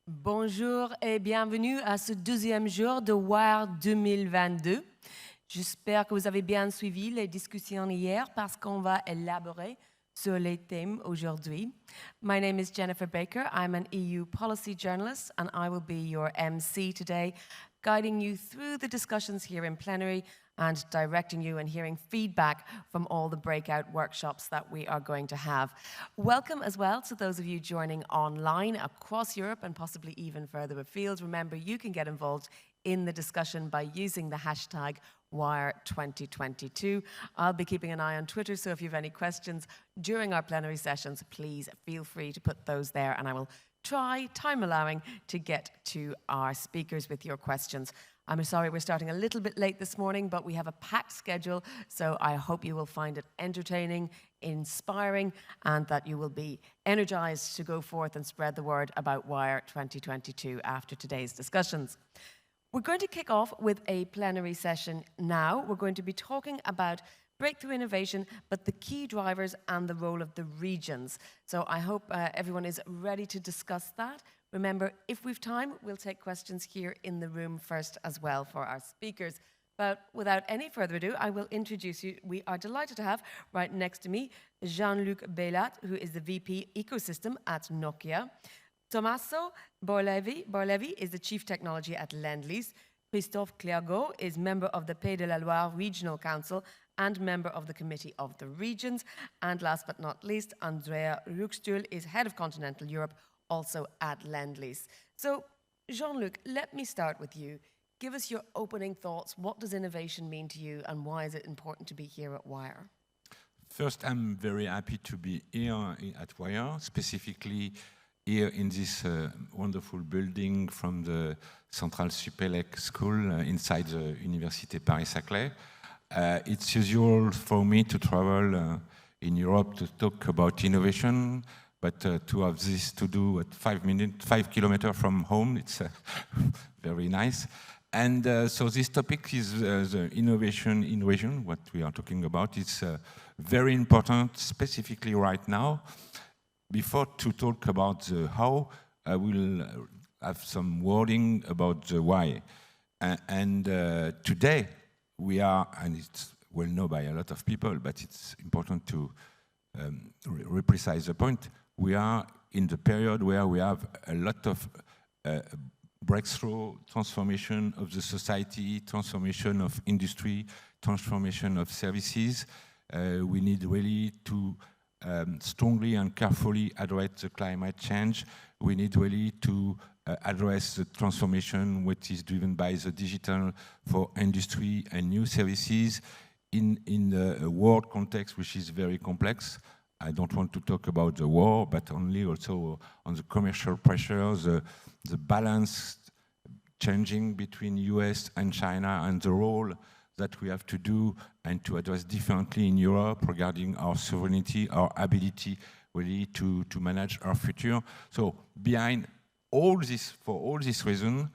Bonjour et bienvenue à ce deuxième jour de WIRE 2022. J'espère que vous avez bien suivi les discussions hier parce qu'on va élaborer sur les thèmes aujourd'hui. My name is Jennifer Baker. I'm an EU policy journalist and I will be your MC today, guiding you through the discussions here in plenary and directing you and hearing feedback from all the breakout workshops that we are going to have. Welcome as well to those of you joining online across Europe and possibly even further afield. Remember, you can get involved in the discussion by using the hashtag WIRE2022. I'll be keeping an eye on Twitter, so if you have any questions during our plenary sessions, please feel free to put those there and I will try, time allowing, to get to our speakers with your questions. I'm sorry we're starting a little bit late this morning, but we have a packed schedule, so I hope you will find it entertaining, inspiring, and that you will be energized to go forth and spread the word about WIRE 2022 after today's discussions. We're going to kick off with a plenary session now. We're going to be talking about breakthrough innovation, but the key drivers and the role of the regions. So I hope everyone is ready to discuss that. Remember, if we've time, we'll take questions here in the room first as well for our speakers. But without any further ado, I will introduce you. We are delighted to have right next to me Jean-Luc Beylat, who is the VP Ecosystem at Nokia. Tommaso Borlevi is the Chief Technology at Lend-Lease. Christophe Clergaud is member of the Pays de la Loire Regional Council and member of the Committee of the Regions. And last but not least, Andrea Ruckstuhl is Head of Continental Europe, also at Lend-Lease. So, Jean-Luc, let me start with you. Give us your opening thoughts. What does innovation mean to you, and why is it important to be here at WIRE? First, I'm very happy to be here at WIRE, specifically here in this wonderful building from the Centrale Supélec School inside the Université Paris-Saclay. It's usual for me to travel in Europe to talk about innovation, but to have this to do at 5 kilometers from home, it's very nice. And so this topic is the innovation in region, what we are talking about. It's very important, specifically right now. Before to talk about the how, I will have some wording about the why. And today we are, and it's well known by a lot of people, but it's important to reprecise the point. We are in the period where we have a lot of breakthrough, transformation of the society, transformation of industry, transformation of services. We need really to strongly and carefully address the climate change. We need really to address the transformation which is driven by the digital for industry and new services in a world context which is very complex. I don't want to talk about the war, but only also on the commercial pressures, the balance changing between US and China, and the role that we have to do and to address differently in Europe regarding our sovereignty, our ability really to manage our future. So behind all this, for all these reasons,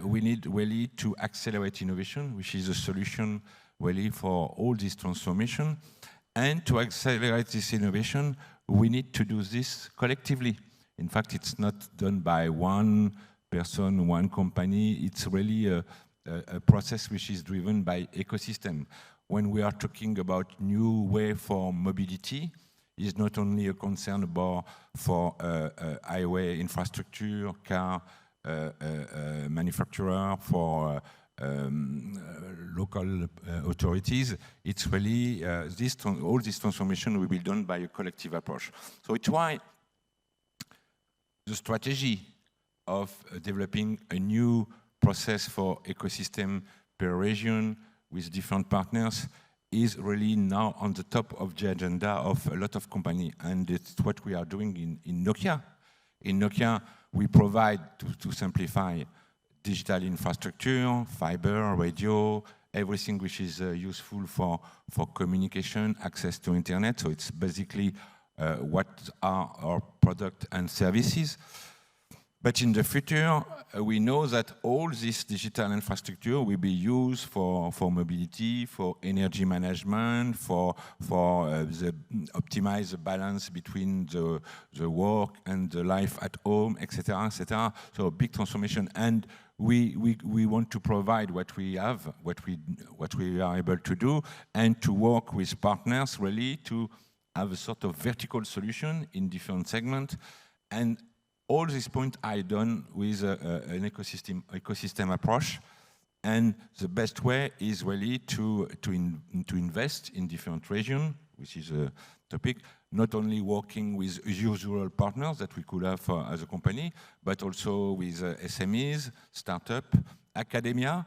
we need really to accelerate innovation, which is a solution really for all this transformation. And to accelerate this innovation, we need to do this collectively. In fact, it's not done by one person, one company. It's really a process which is driven by ecosystem. When we are talking about new way for mobility, it's not only a concern about for highway infrastructure, car manufacturer, for local authorities. It's really all this transformation will be done by a collective approach. So it's why the strategy of developing a new process for ecosystem per region with different partners is really now on the top of the agenda of a lot of companies, and it's what we are doing in Nokia. In Nokia, we provide, to simplify, digital infrastructure, fiber, radio, everything which is useful for communication, access to internet. So it's basically what are our products and services. But in the future, we know that all this digital infrastructure will be used for mobility, for energy management, for the optimize the balance between the work and the life at home, etc., etc. So a big transformation, and we want to provide what we have, what we are able to do, and to work with partners really to have a sort of vertical solution in different segments. And all these points are done with an ecosystem approach, and the best way is really to invest in different regions, which is a topic, not only working with usual partners that we could have as a company, but also with SMEs, startup, academia,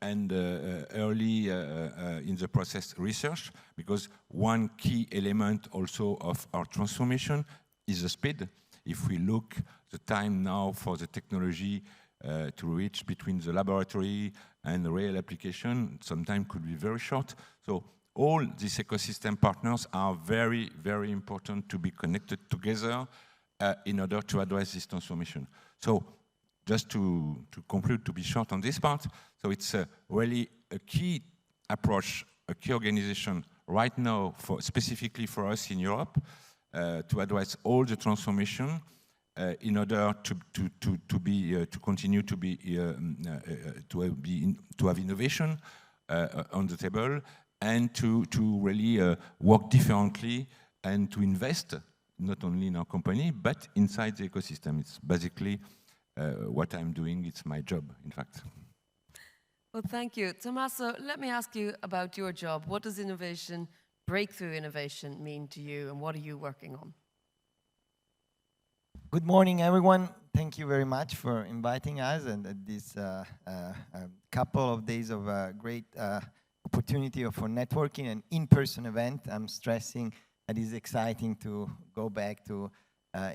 and early in the process research, because one key element also of our transformation is the speed. If we look the time now for the technology to reach between the laboratory and the real application, sometimes could be very short. So all these ecosystem partners are very, very important to be connected together in order to address this transformation. So just to conclude, to be short on this part, so it's really a key approach, a key organization right now, specifically for us in Europe, to address all the transformation in order to continue to have innovation on the table, and to really work differently and to invest not only in our company but inside the ecosystem. It's basically what I'm doing. It's my job, in fact. Well, thank you, Tommaso. Let me ask you about your job. What does innovation, breakthrough innovation, mean to you, and what are you working on? Good morning, everyone. Thank you very much for inviting us and this couple of days of great opportunity for networking and in-person event. I'm stressing that it's exciting to go back to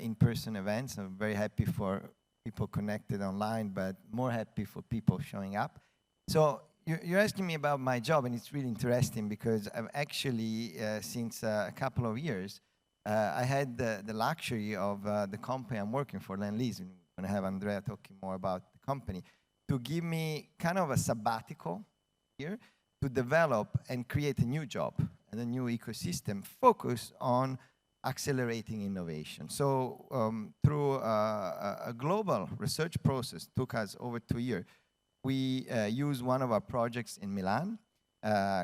in-person events. I'm very happy for people connected online, but more happy for people showing up. So you're asking me about my job, and it's really interesting because I've actually, since a couple of years, I had the luxury of the company I'm working for, Lend-Lease, and we're going to have Andrea talking more about the company, to give me kind of a sabbatical here to develop and create a new job and a new ecosystem focused on accelerating innovation. So through a global research process, took us over 2 years, we used one of our projects in Milan,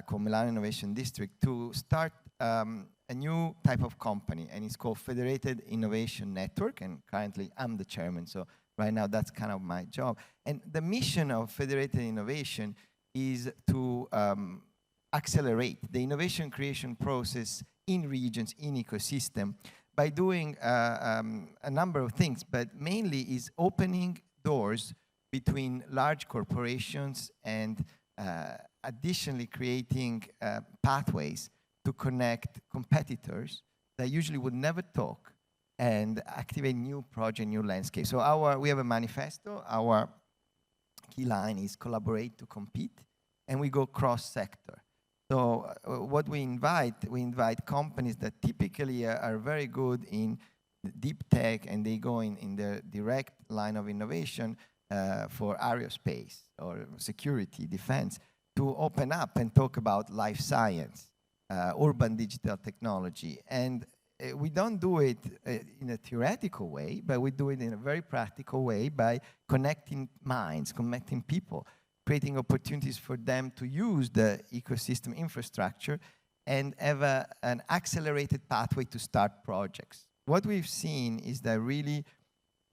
called Milan Innovation District, to start a new type of company, and it's called Federated Innovation Network, and currently I'm the chairman, so right now that's kind of my job. And the mission of Federated Innovation is to accelerate the innovation creation process in regions, in ecosystem, by doing a number of things, but mainly is opening doors between large corporations and additionally creating pathways to connect competitors that usually would never talk and activate new project, new landscape. So we have a manifesto. Our key line is collaborate to compete, and we go cross-sector. So what we invite companies that typically are very good in deep tech, and they go in the direct line of innovation for aerospace or security, defense, to open up and talk about life science, urban digital technology. And we don't do it in a theoretical way, but we do it in a very practical way by connecting minds, connecting people, creating opportunities for them to use the ecosystem infrastructure and have an accelerated pathway to start projects. What we've seen is that really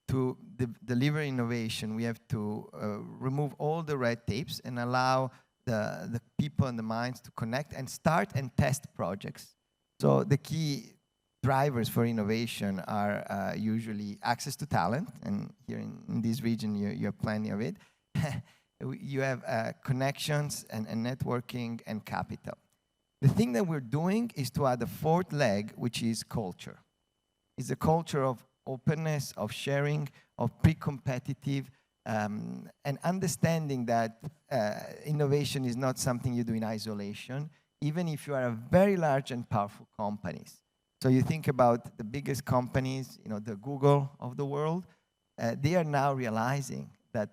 to deliver innovation, we have to remove all the red tapes and allow the people and the minds to connect and start and test projects. So the key drivers for innovation are usually access to talent, and here in this region you have plenty of it. You have connections and networking and capital. The thing that we're doing is to add a fourth leg, which is culture. It's a culture of openness, of sharing, of pre-competitive, and understanding that innovation is not something you do in isolation, even if you are a very large and powerful companies. So you think about the biggest companies, the Google of the world, they are now realizing that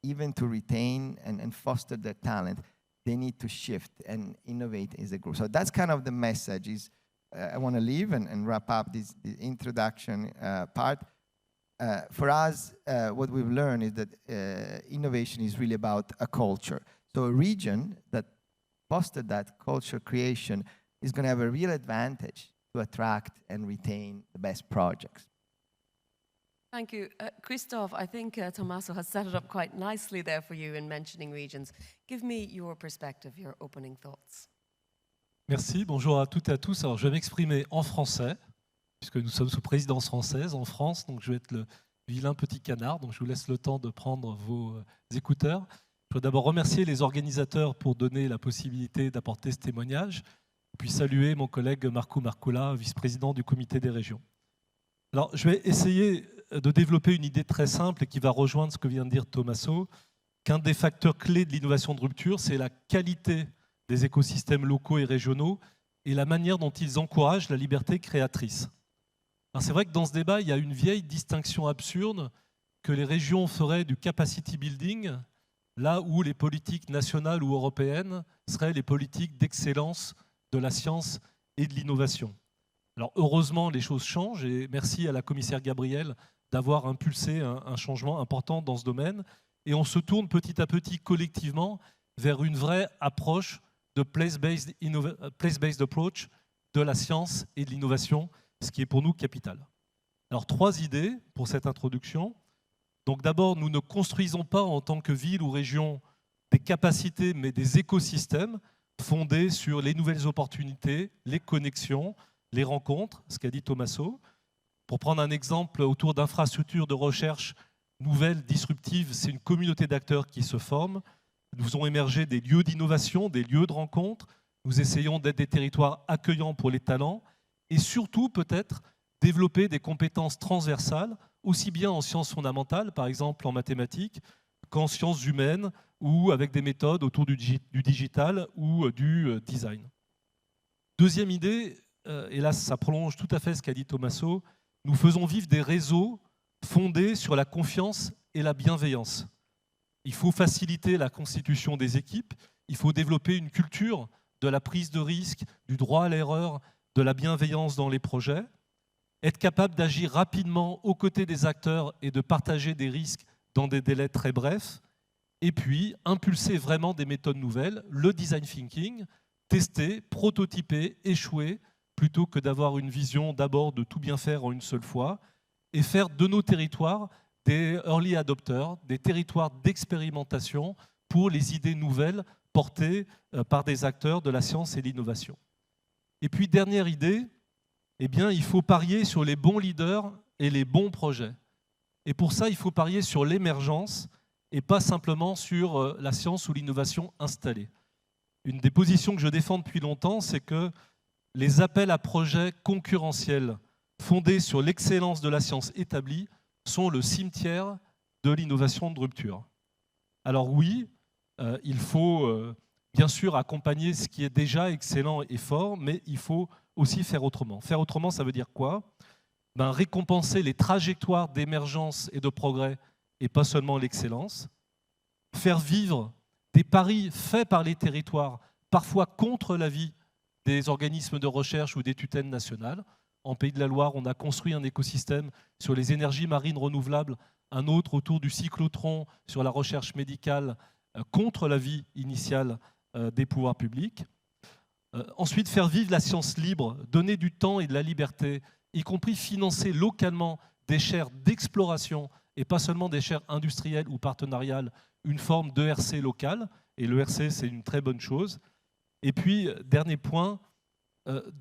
even to retain and foster their talent, they need to shift and innovate as a group. So that's kind of the message. Is I want to leave and wrap up this introduction part. For us, what we've learned is that innovation is really about a culture. So a region that fostered that culture creation is going to have a real advantage to attract and retain the best projects. Thank you. Christophe, I think Tommaso has set it up quite nicely there for you in mentioning regions. Give me your perspective, your opening thoughts. Merci, bonjour à toutes et à tous. Alors, je vais m'exprimer en français, puisque nous sommes sous présidence française en France, donc je vais être le vilain petit canard, donc je vous laisse le temps de prendre vos écouteurs. Je veux d'abord remercier les organisateurs pour donner la possibilité d'apporter ce témoignage, puis saluer mon collègue Marco Marcola, vice-président du comité des régions. Alors, je vais essayer de développer une idée très simple et qui va rejoindre ce que vient de dire Tommaso, qu'un des facteurs clés de l'innovation de rupture, c'est la qualité des écosystèmes locaux et régionaux et la manière dont ils encouragent la liberté créatrice. Alors, c'est vrai que dans ce débat, il y a une vieille distinction absurde que les régions feraient du capacity building, là où les politiques nationales ou européennes seraient les politiques d'excellence de la science et de l'innovation. Alors heureusement, les choses changent et merci à la commissaire Gabrielle d'avoir impulsé un changement important dans ce domaine. Et on se tourne petit à petit collectivement vers une vraie approche de place-based approach de la science et de l'innovation, ce qui est pour nous capital. Alors 3 idées pour cette introduction. Donc d'abord, nous ne construisons pas en tant que ville ou région des capacités, mais des écosystèmes fondés sur les nouvelles opportunités, les connexions, les rencontres, ce qu'a dit Tommaso. Pour prendre un exemple autour d'infrastructures de recherche nouvelles, disruptives, c'est une communauté d'acteurs qui se forme. Nous ont émergé des lieux d'innovation, des lieux de rencontre. Nous essayons d'être des territoires accueillants pour les talents et surtout peut-être développer des compétences transversales, aussi bien en sciences fondamentales, par exemple en mathématiques, qu'en sciences humaines ou avec des méthodes autour du digital ou du design. Deuxième idée, et là ça prolonge tout à fait ce qu'a dit Tommaso, nous faisons vivre des réseaux fondés sur la confiance et la bienveillance. Il faut faciliter la constitution des équipes, il faut développer une culture de la prise de risque, du droit à l'erreur, de la bienveillance dans les projets, être capable d'agir rapidement aux côtés des acteurs et de partager des risques dans des délais très brefs, et puis impulser vraiment des méthodes nouvelles, le design thinking, tester, prototyper, échouer, plutôt que d'avoir une vision d'abord de tout bien faire en une seule fois, et faire de nos territoires des early adopters, des territoires d'expérimentation pour les idées nouvelles portées par des acteurs de la science et de l'innovation. Et puis, dernière idée, eh bien, il faut parier sur les bons leaders et les bons projets. Et pour ça, il faut parier sur l'émergence et pas simplement sur la science ou l'innovation installée. Une des positions que je défends depuis longtemps, c'est que les appels à projets concurrentiels fondés sur l'excellence de la science établie sont le cimetière de l'innovation de rupture. Alors oui, il faut bien sûr accompagner ce qui est déjà excellent et fort, mais il faut aussi faire autrement. Faire autrement, ça veut dire quoi ? Récompenser les trajectoires d'émergence et de progrès et pas seulement l'excellence. Faire vivre des paris faits par les territoires, parfois contre l'avis des organismes de recherche ou des tutelles nationales. En Pays de la Loire, on a construit un écosystème sur les énergies marines renouvelables, un autre autour du cyclotron sur la recherche médicale contre l'avis initial des pouvoirs publics. Ensuite, faire vivre la science libre, donner du temps et de la liberté, y compris financer localement des chaires d'exploration et pas seulement des chaires industrielles ou partenariales, une forme d'ERC locale. Et l'ERC, c'est une très bonne chose. Et puis, dernier point,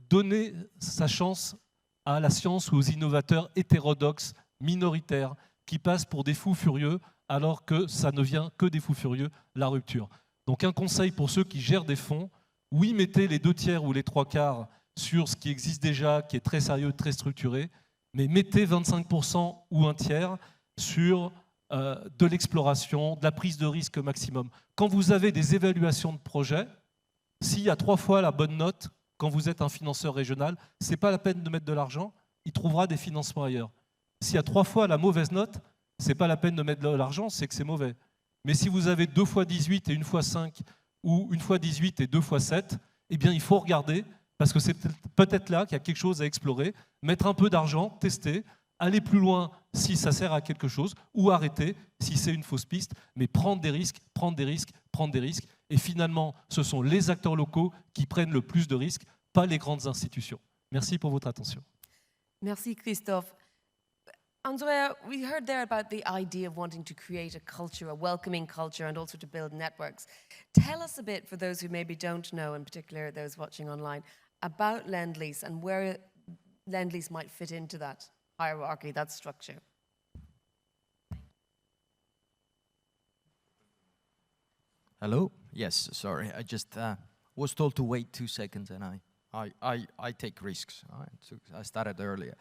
donner sa chance à la science ou aux innovateurs hétérodoxes, minoritaires, qui passent pour des fous furieux, alors que ça ne vient que des fous furieux, la rupture. Donc un conseil pour ceux qui gèrent des fonds, oui, mettez les 2/3 ou les 3/4 sur ce qui existe déjà, qui est très sérieux, très structuré, mais mettez 25% ou 1/3 sur de l'exploration, de la prise de risque maximum. Quand vous avez des évaluations de projets, s'il y a 3 fois la bonne note, quand vous êtes un financeur régional, ce n'est pas la peine de mettre de l'argent, il trouvera des financements ailleurs. S'il y a 3 fois la mauvaise note, c'est pas la peine de mettre de l'argent, c'est que c'est mauvais. Mais si vous avez 2 fois 18 et 1 fois 5, ou 1 fois 18 et 2 fois 7, eh bien il faut regarder, parce que c'est peut-être là qu'il y a quelque chose à explorer, mettre un peu d'argent, tester, aller plus loin si ça sert à quelque chose, ou arrêter si c'est une fausse piste, mais prendre des risques, prendre des risques, prendre des risques. Et finalement, ce sont les acteurs locaux qui prennent le plus de risques, pas les grandes institutions. Merci pour votre attention. Merci, Christophe. Andrea, we heard there about the idea of wanting to create a culture, a welcoming culture, and also to build networks. Tell us a bit, for those who maybe don't know, in particular those watching online, about Lend-Lease and where Lend-Lease might fit into that hierarchy, that structure. Hello? Yes, sorry. I just was told to wait 2 seconds, and I take risks. So I started earlier.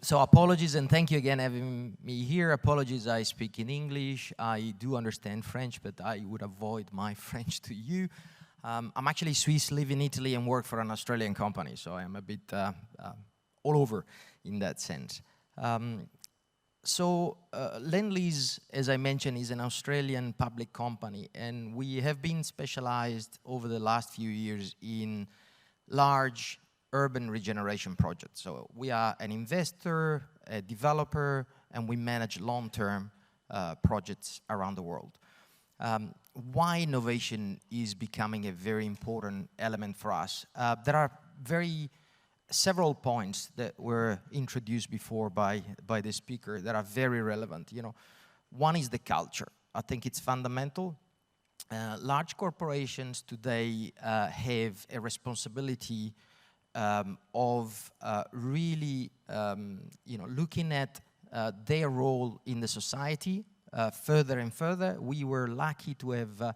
So apologies, and thank you again having me here. Apologies, I speak in English. I do understand French, but I would avoid my French to you. I'm actually Swiss, live in Italy, and work for an Australian company, so I'm a bit all over in that sense. Lend-Lease, as I mentioned, is an Australian public company, and we have been specialized over the last few years in large urban regeneration projects. So we are an investor, a developer, and we manage long-term projects around the world. Why innovation is becoming a very important element for us? There are several points that were introduced before by the speaker that are very relevant. You know, one is the culture. I think it's fundamental. Large corporations today have a responsibility of really, looking at their role in the society further and further. We were lucky to have a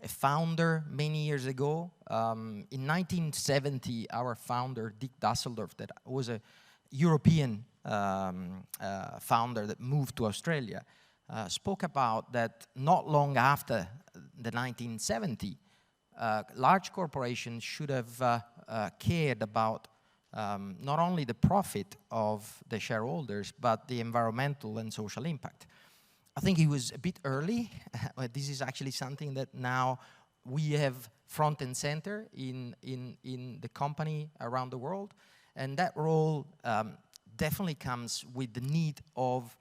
founder many years ago. In 1970, our founder, Dick Dusseldorf, that was a European founder that moved to Australia, spoke about that not long after the 1970, large corporations should have cared about not only the profit of the shareholders, but the environmental and social impact. I think it was a bit early. This is actually something that now we have front and center in the company around the world. And that role definitely comes with the need of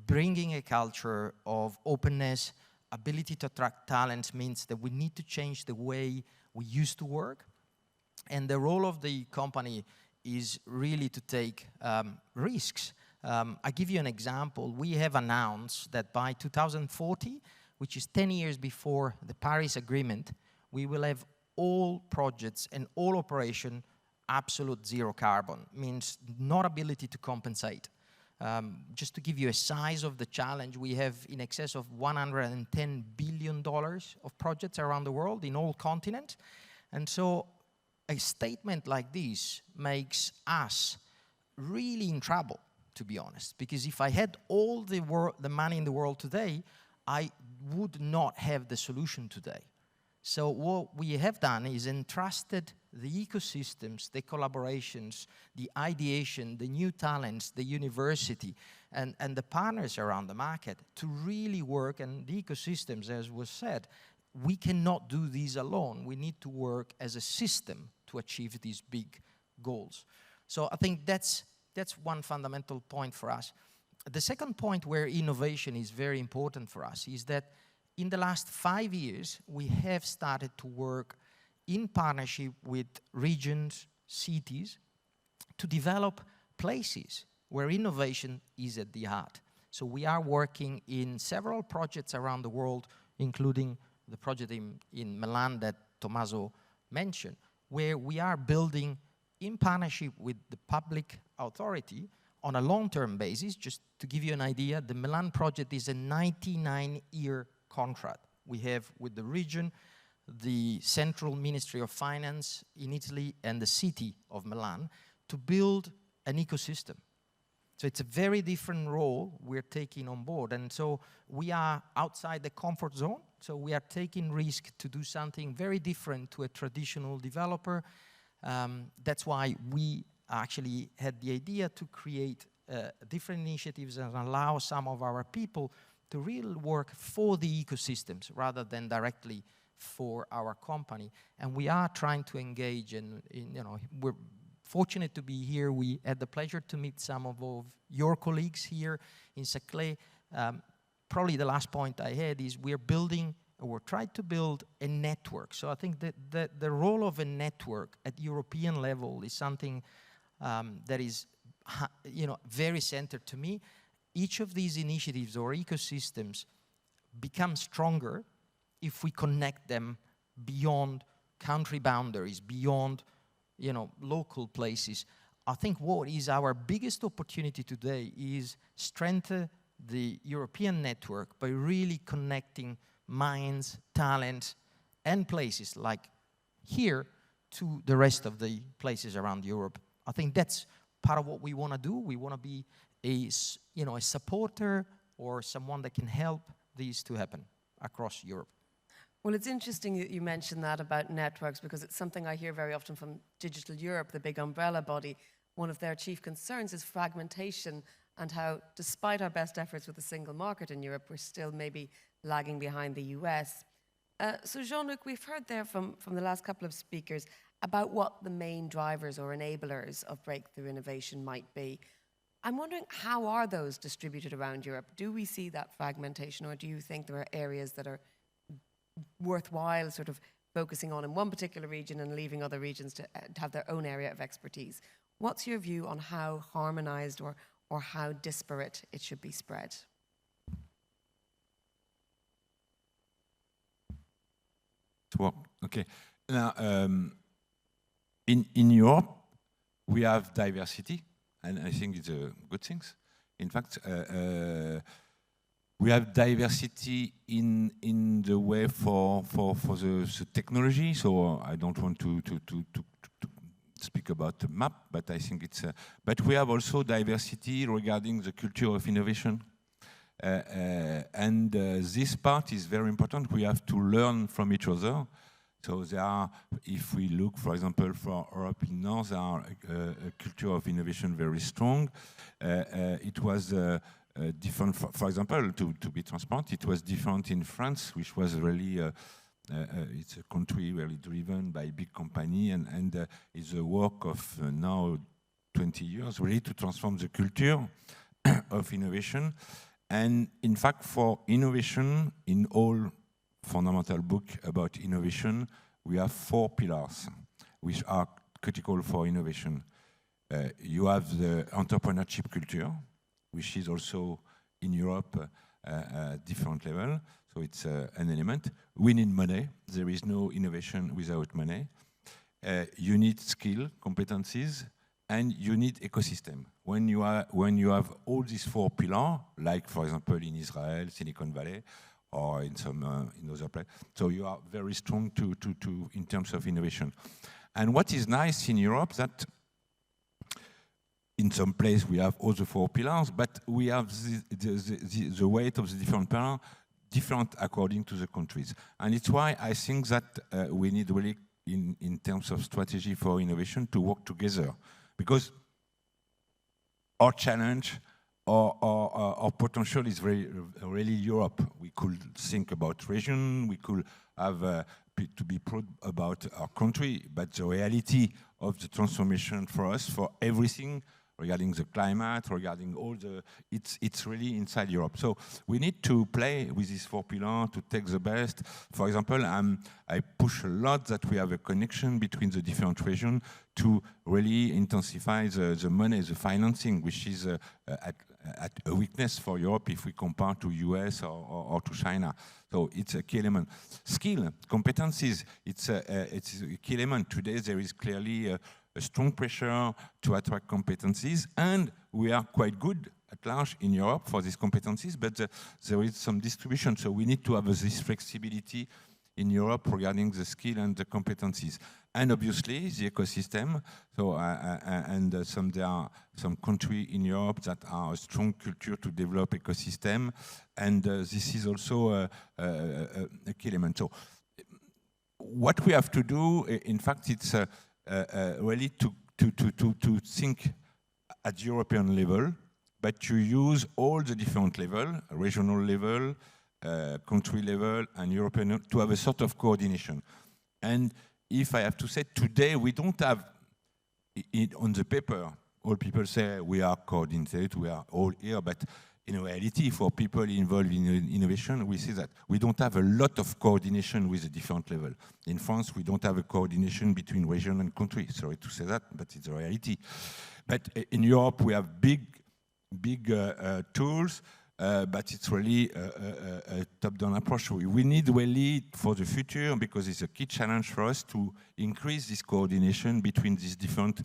bringing a culture of openness, ability to attract talents. Means that we need to change the way we used to work. And the role of the company is really to take risks. I give you an example. We have announced that by 2040, which is 10 years before the Paris Agreement, we will have all projects and all operation absolute zero carbon. Means not ability to compensate. Just to give you a size of the challenge, we have in excess of $110 billion of projects around the world in all continents. And so a statement like this makes us really in trouble, to be honest. Because if I had all the money in the world today, I would not have the solution today. So what we have done is entrusted the ecosystems, the collaborations, the ideation, the new talents, the university, and the partners around the market to really work. And the ecosystems, as was said, we cannot do these alone. We need to work as a system to achieve these big goals. So I think that's one fundamental point for us. The second point where innovation is very important for us is that in the last 5 years, we have started to work in partnership with regions, cities, to develop places where innovation is at the heart. So we are working in several projects around the world, including the project in Milan that Tommaso mentioned, where we are building in partnership with the public authority on a long-term basis. Just to give you an idea, the Milan project is a 99-year contract we have with the region, the Central Ministry of Finance in Italy, and the city of Milan to build an ecosystem. So it's a very different role we're taking on board. And so we are outside the comfort zone. So we are taking risk to do something very different to a traditional developer. That's why we actually had the idea to create different initiatives and allow some of our people to really work for the ecosystems rather than directly for our company. And we are trying to engage in we're fortunate to be here. We had the pleasure to meet some of your colleagues here in Clés. Probably the last point I had is we're trying to build a network. So I think that the role of a network at European level is something that is very centered to me. Each of these initiatives or ecosystems becomes stronger if we connect them beyond country boundaries, beyond local places. I think what is our biggest opportunity today is strengthen the European network by really connecting minds, talents, and places like here to the rest of the places around Europe. I think that's part of what we want to do. We want to be a supporter or someone that can help these to happen across Europe. Well, it's interesting that you mentioned that about networks, because it's something I hear very often from Digital Europe, the big umbrella body. One of their chief concerns is fragmentation, and how, despite our best efforts with the single market in Europe, we're still maybe lagging behind the US. So Jean-Luc, we've heard there from the last couple of speakers about what the main drivers or enablers of breakthrough innovation might be. I'm wondering, how are those distributed around Europe? Do we see that fragmentation, or do you think there are areas that are worthwhile sort of focusing on in one particular region and leaving other regions to have their own area of expertise? What's your view on how harmonized or how disparate it should be spread? Well, okay. Now, in Europe, we have diversity, and I think it's a good thing. In fact, we have diversity in the way for the technology. So I don't want to speak about the map, but I think it's. But we have also diversity regarding the culture of innovation, and this part is very important. We have to learn from each other. So there are, if we look, for example, for Europe in North, there are a culture of innovation very strong. It was different, for example, to be transparent, it was different in France, which was really, it's a country really driven by big company, and it's a work of now 20 years, really, to transform the culture of innovation. And in fact, for innovation, in all fundamental book about innovation, we have 4 pillars which are critical for innovation. You have the entrepreneurship culture, which is also in Europe different level, so it's an element. We need money. There is no innovation without money. You need skill, competencies, and you need ecosystem. When you have all these 4 pillars, like for example in Israel, Silicon Valley, or in some in other places, so you are very strong to in terms of innovation. And what is nice in Europe that in some place we have all the 4 pillars, but we have the weight of the different pillars different according to the countries. And it's why I think that we need really, in terms of strategy for innovation, to work together. Because our challenge, our potential is really Europe. We could think about region, we could have to be proud about our country, but the reality of the transformation for us, for everything, regarding the climate, regarding all the, it's really inside Europe. So we need to play with these 4 pillars to take the best. For example, I push a lot that we have a connection between the different regions to really intensify the money, the financing, which is at a weakness for Europe if we compare to US or to China. So it's a key element. Skill, competencies, it's a key element. Today there is clearly a strong pressure to attract competencies, and we are quite good at large in Europe for these competencies, but there is some distribution, so we need to have this flexibility in Europe regarding the skill and the competencies. And obviously the ecosystem, so there are some countries in Europe that are a strong culture to develop ecosystem, and this is also a key element. So what we have to do, in fact, it's really to think at European level but you use all the different levels, regional level, country level, and European, to have a sort of coordination. And if I have to say, today we don't have it on the paper. All people say we are coordinated, we are all here, but in reality, for people involved in innovation, we see that we don't have a lot of coordination with the different levels. In France, we don't have a coordination between region and country. Sorry to say that, but it's a reality. But in Europe, we have big tools, but it's really a top-down approach. We need really, for the future, because it's a key challenge for us to increase this coordination between these different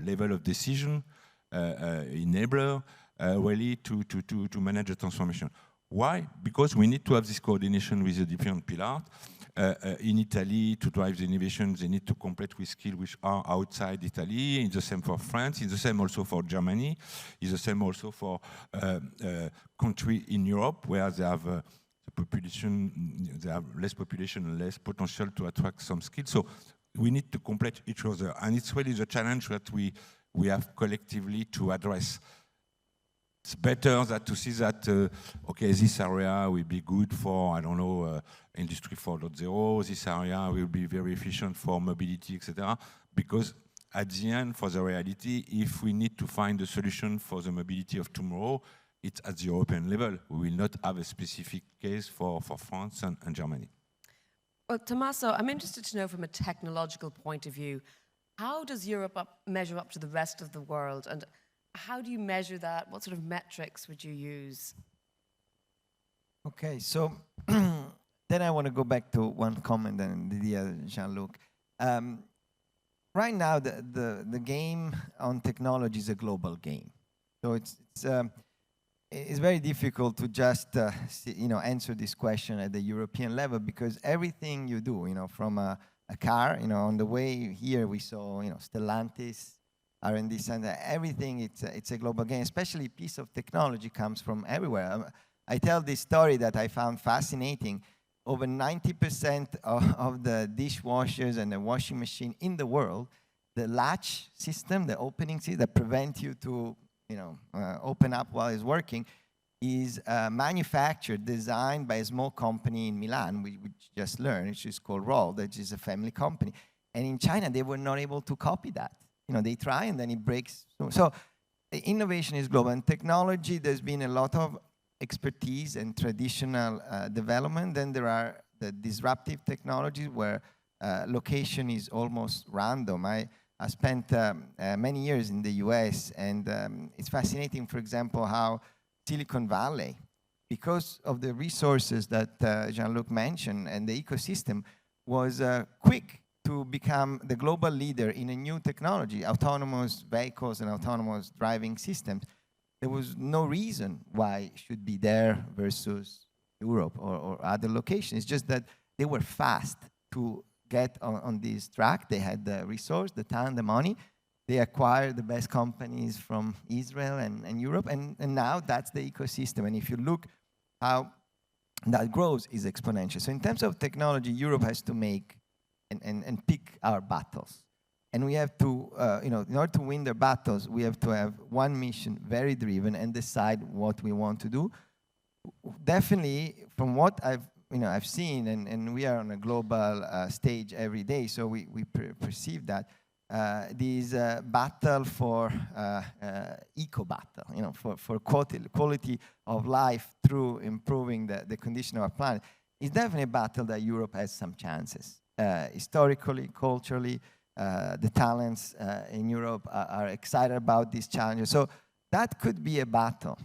level of decision, enabler, really to manage the transformation. Why? Because we need to have this coordination with the different pillars. In Italy, to drive the innovation, they need to complete with skills which are outside Italy. It's the same for France. It's the same also for Germany. It's the same also for countries in Europe, where they have the population, they have less population and less potential to attract some skills. So we need to complete each other, and it's really the challenge that we have collectively to address. It's better that to see that, okay, this area will be good for, I don't know, Industry 4.0, this area will be very efficient for mobility, etc. Because at the end, for the reality, if we need to find a solution for the mobility of tomorrow, it's at the European level. We will not have a specific case for France and Germany. Well, Tommaso, I'm interested to know from a technological point of view, how does Europe measure up to the rest of the world? And how do you measure that? What sort of metrics would you use? Okay, so then I want to go back to one comment and Jean-Luc. Right now, the game on technology is a global game. So it's very difficult to just answer this question at the European level, because everything you do, from a car, on the way here we saw, Stellantis, R&D center, everything, it's a global game. Especially a piece of technology comes from everywhere. I tell this story that I found fascinating. Over 90% of the dishwashers and the washing machine in the world, the latch system, the opening system that prevent you to open up while it's working, is manufactured, designed by a small company in Milan, which just learned, which is called Rôle, that is a family company. And in China, they were not able to copy that. They try and then it breaks. So innovation is global. And technology, there's been a lot of expertise and traditional development. Then there are the disruptive technologies where location is almost random. I spent many years in the US, and it's fascinating, for example, how Silicon Valley, because of the resources that Jean-Luc mentioned and the ecosystem, was quick to become the global leader in a new technology, autonomous vehicles and autonomous driving systems. There was no reason why it should be there versus Europe or other locations. It's just that they were fast to get on this track. They had the resource, the time, the money. They acquired the best companies from Israel and Europe, and now that's the ecosystem. And if you look how that grows, is exponential. So in terms of technology, Europe has to make and pick our battles. And we have to, in order to win their battles, we have to have one mission, very driven, and decide what we want to do. Definitely, from what I've seen, and we are on a global stage every day, so we perceive that this battle for eco battle, for quality of life through improving the condition of our planet, is definitely a battle that Europe has some chances. Historically, culturally, the talents in Europe are excited about these challenges. So that could be a battle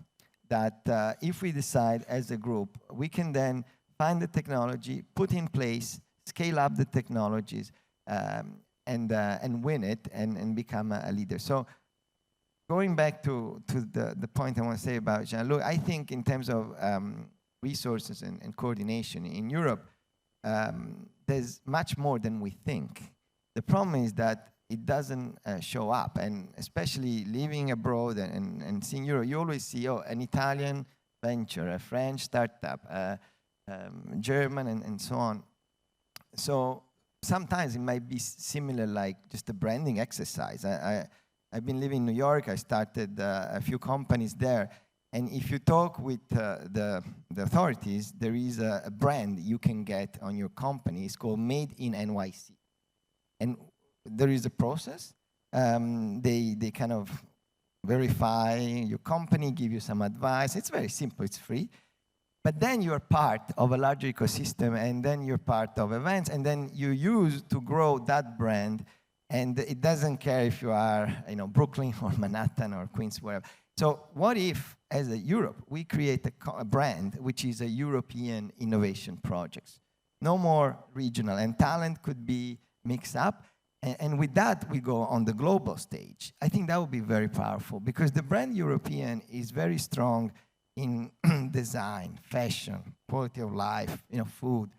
that if we decide as a group, we can then find the technology, put in place, scale up the technologies, and win it and become a leader. So going back to the point I want to say about Jean-Luc, I think in terms of resources and coordination in Europe, there's much more than we think. The problem is that it doesn't show up, and especially living abroad and seeing Europe, you always see, an Italian venture, a French startup, German, and so on. So sometimes it might be similar, like just a branding exercise. I've been living in New York. I started a few companies there. And if you talk with the authorities, there is a brand you can get on your company. It's called Made in NYC. And there is a process. They kind of verify your company, give you some advice. It's very simple, it's free. But then you're part of a larger ecosystem, and then you're part of events, and then you use to grow that brand. And it doesn't care if you are, Brooklyn or Manhattan or Queens, wherever. So what if, as a Europe, we create a brand which is a European innovation project? No more regional, and talent could be mixed up. And with that, we go on the global stage. I think that would be very powerful, because the brand European is very strong in design, fashion, quality of life, food.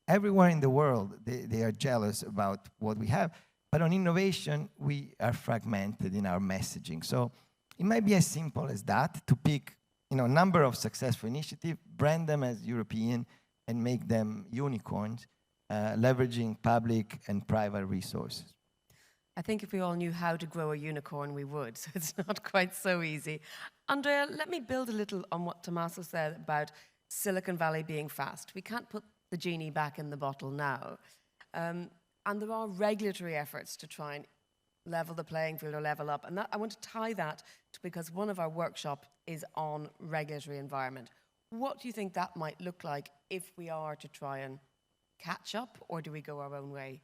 Everywhere in the world, they are jealous about what we have. But on innovation, we are fragmented in our messaging. So it might be as simple as that, to pick a number of successful initiatives, brand them as European, and make them unicorns, leveraging public and private resources. I think if we all knew how to grow a unicorn, we would. So it's not quite so easy. Andrea, let me build a little on what Tommaso said about Silicon Valley being fast. We can't put the genie back in the bottle now. And there are regulatory efforts to try and level the playing field or level up. And that, I want to tie that to, because one of our workshops is on regulatory environment. What do you think that might look like if we are to try and catch up, or do we go our own way?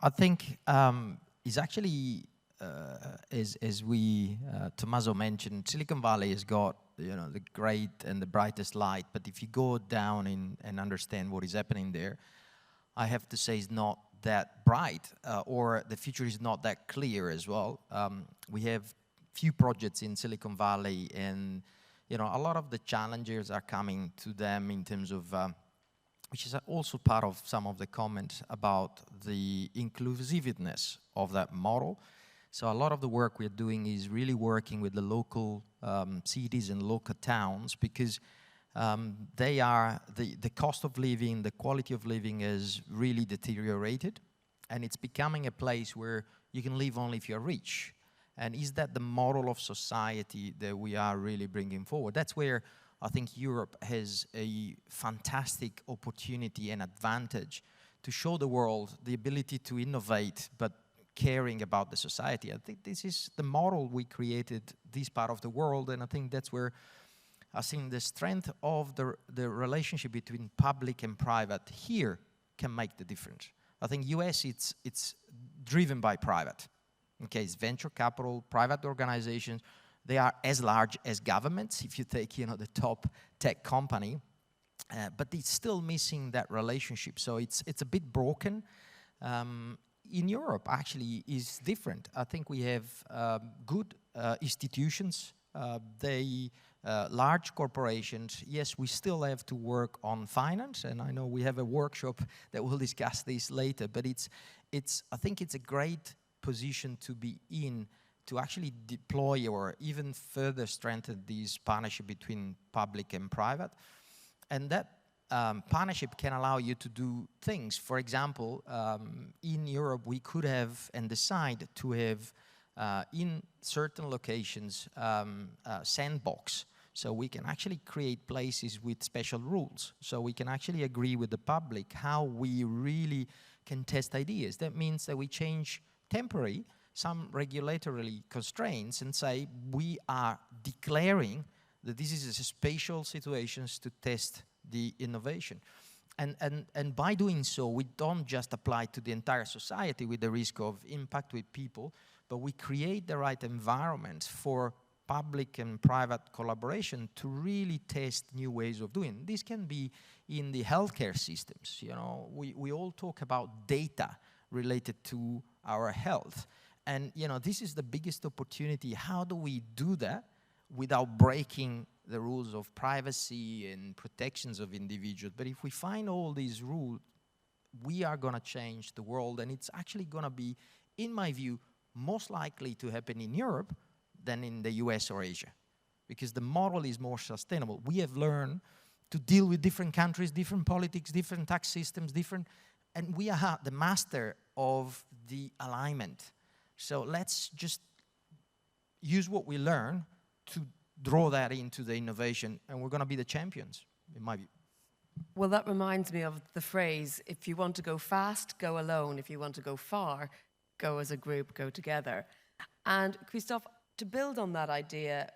I think it's actually, as we, Tommaso mentioned, Silicon Valley has got the great and the brightest light, but if you go down and understand what is happening there, I have to say it's not that bright, or the future is not that clear as well. We have few projects in Silicon Valley, and a lot of the challenges are coming to them in terms of, which is also part of some of the comments about the inclusiveness of that model. So a lot of the work we're doing is really working with the local cities and local towns, because they are, the cost of living, the quality of living is really deteriorated, and it's becoming a place where you can live only if you're rich. And is that the model of society that we are really bringing forward? That's where I think Europe has a fantastic opportunity and advantage to show the world the ability to innovate, but caring about the society. I think this is the model we created, this part of the world, and I think that's where I think the strength of the relationship between public and private here can make the difference. I think US, it's driven by private. Okay, it's venture capital, private organizations. They are as large as governments, if you take the top tech company, but it's still missing that relationship. So it's a bit broken. In Europe, actually, is different. I think we have good institutions. Large corporations. Yes, we still have to work on finance, and I know we have a workshop that will discuss this later. But I think it's a great position to be in, to actually deploy or even further strengthen this partnership between public and private. And that partnership can allow you to do things. For example, in Europe, we could have and decide to have in certain locations sandbox. So we can actually create places with special rules. So we can actually agree with the public how we really can test ideas. That means that we change temporary some regulatory constraints and say we are declaring that this is a spatial situations to test the innovation. And by doing so, we don't just apply to the entire society with the risk of impact with people, but we create the right environment for public and private collaboration to really test new ways of doing. This can be in the healthcare systems. We all talk about data related to our health. And this is the biggest opportunity. How do we do that without breaking the rules of privacy and protections of individuals? But if we find all these rules, we are going to change the world. And it's actually going to be, in my view, most likely to happen in Europe than in the US or Asia, because the model is more sustainable. We have learned to deal with different countries, different politics, different tax systems, different and we are the master of the alignment. So let's just use what we learn to draw that into the innovation, and we're going to be the champions, in my view. Well, that reminds me of the phrase, if you want to go fast, go alone. If you want to go far, go as a group, go together. And Christophe, to build on that idea,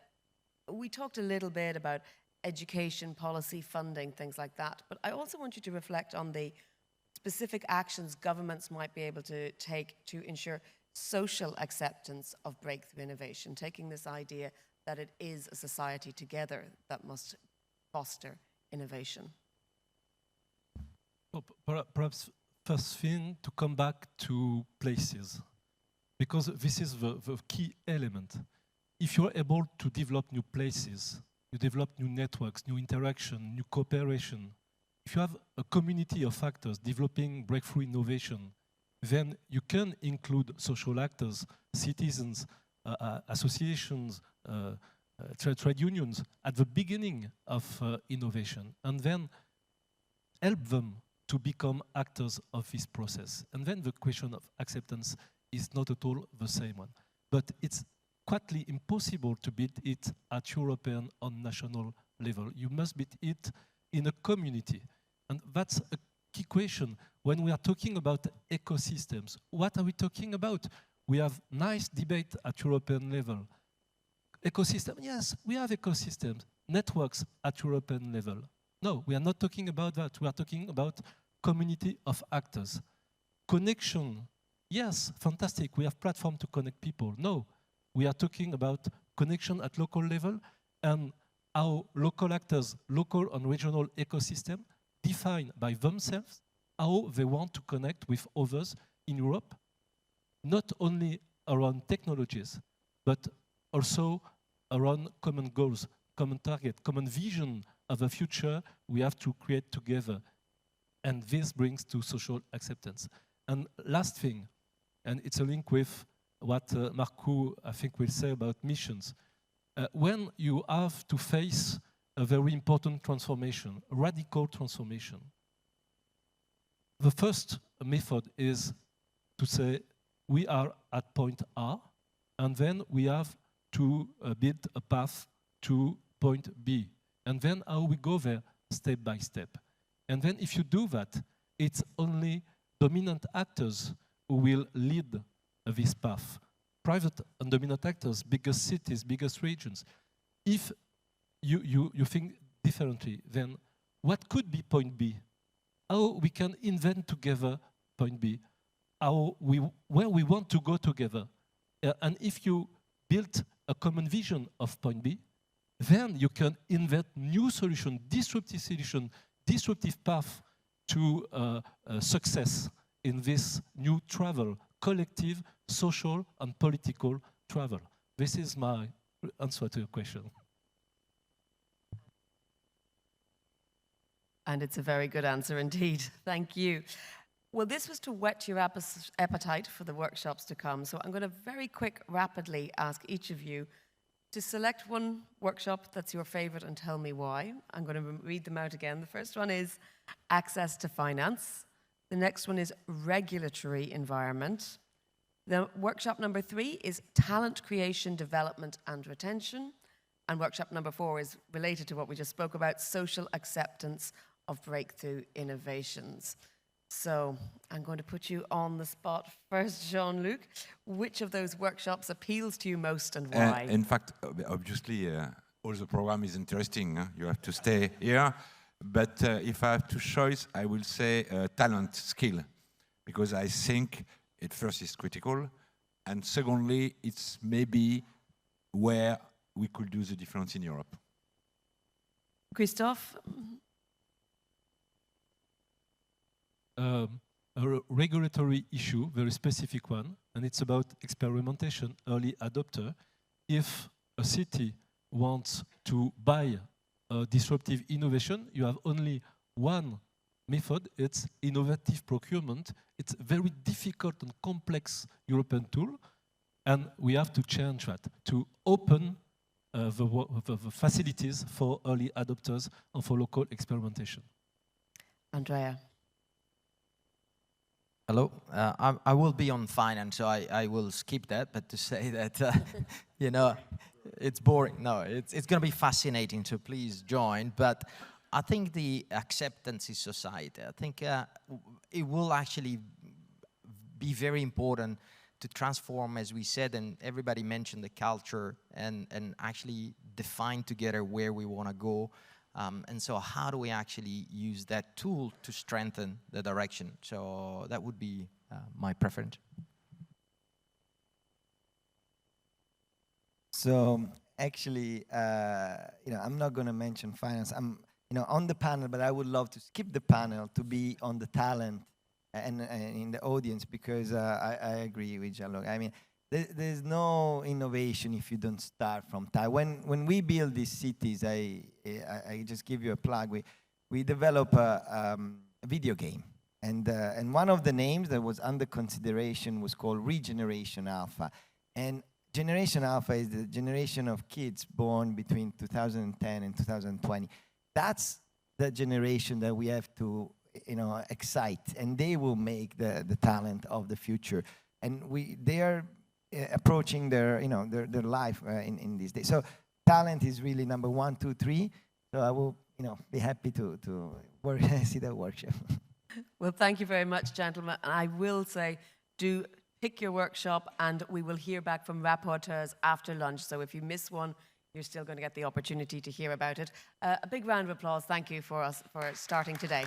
we talked a little bit about education, policy, funding, things like that. But I also want you to reflect on the specific actions governments might be able to take to ensure social acceptance of breakthrough innovation, taking this idea that it is a society together that must foster innovation. Well, perhaps first thing to come back to places, because this is the key element. If you're able to develop new places, you develop new networks, new interaction, new cooperation. If you have a community of actors developing breakthrough innovation, then you can include social actors, citizens, associations, trade unions at the beginning of innovation, and then help them to become actors of this process. And then the question of acceptance is not at all the same one. But it's quite impossible to build it at European or national level. You must build it in a community. And that's a key question. When we are talking about ecosystems, what are we talking about? We have nice debate at European level. Ecosystem, yes, we have ecosystems. Networks at European level. No, we are not talking about that. We are talking about community of actors. Connection, yes, fantastic. We have platform to connect people. No, we are talking about connection at local level and how local actors, local and regional ecosystem define by themselves how they want to connect with others in Europe, not only around technologies, but also around common goals, common target, common vision of the future we have to create together. And this brings to social acceptance. And last thing, and it's a link with what Marco, I think, will say about missions. When you have to face a very important transformation, a radical transformation, the first method is to say we are at point A, and then we have to build a path to point B. And then how we go there step by step. And then if you do that, it's only dominant actors who will lead this path. Private and dominant actors, biggest cities, biggest regions. If you think differently, then what could be point B? How we can invent together point B? Where we want to go together? And if you build a common vision of point B, then you can invent new solution, disruptive path to success in this new travel, collective, social, and political travel. This is my answer to your question. And it's a very good answer indeed. Thank you. Well, this was to whet your appetite for the workshops to come. So I'm going to very rapidly ask each of you to select one workshop that's your favorite and tell me why. I'm going to read them out again. The first one is access to finance. The next one is regulatory environment. The workshop number 3 is talent creation, development and retention. And workshop number 4 is related to what we just spoke about, social acceptance of breakthrough innovations. So I'm going to put you on the spot first, Jean-Luc. Which of those workshops appeals to you most and why? In fact, obviously, all the program is interesting. You have to stay here. But if I have to choose, I will say talent, skill. Because I think it first is critical. And secondly, it's maybe where we could do the difference in Europe. Christophe? A regulatory issue, very specific one, and it's about experimentation, early adopter. If a city wants to buy a disruptive innovation, you have only one method, it's innovative procurement. It's a very difficult and complex European tool, and we have to change that, to open the facilities for early adopters and for local experimentation. Andrea? Hello. I will be on finance, so I will skip that. But to say that, you know, it's boring. No, it's going to be fascinating. So please join. But I think the acceptance is society. I think it will actually be very important to transform, as we said, and everybody mentioned the culture, and actually define together where we want to go. And so how do we actually use that tool to strengthen the direction? So that would be my preference. So actually, you know, I'm not going to mention finance. I'm, you know, on the panel, but I would love to skip the panel to be on the talent and in the audience, because I agree with Jean-Luc. I mean, there's no innovation if you don't start from talent. When we build these cities, I just give you a plug. We develop a video game, and one of the names that was under consideration was called Regeneration Alpha. And Generation Alpha is the generation of kids born between 2010 and 2020. That's the generation that we have to, you know, excite, and they will make the talent of the future. And they are approaching their, you know, their life in these days. So talent is really number 1, 2, 3. So I will, you know, be happy to work, see the workshop. Well, thank you very much, gentlemen. And I will say, do pick your workshop, and we will hear back from rapporteurs after lunch. So if you miss one, you're still going to get the opportunity to hear about it. A big round of applause. Thank you for starting today.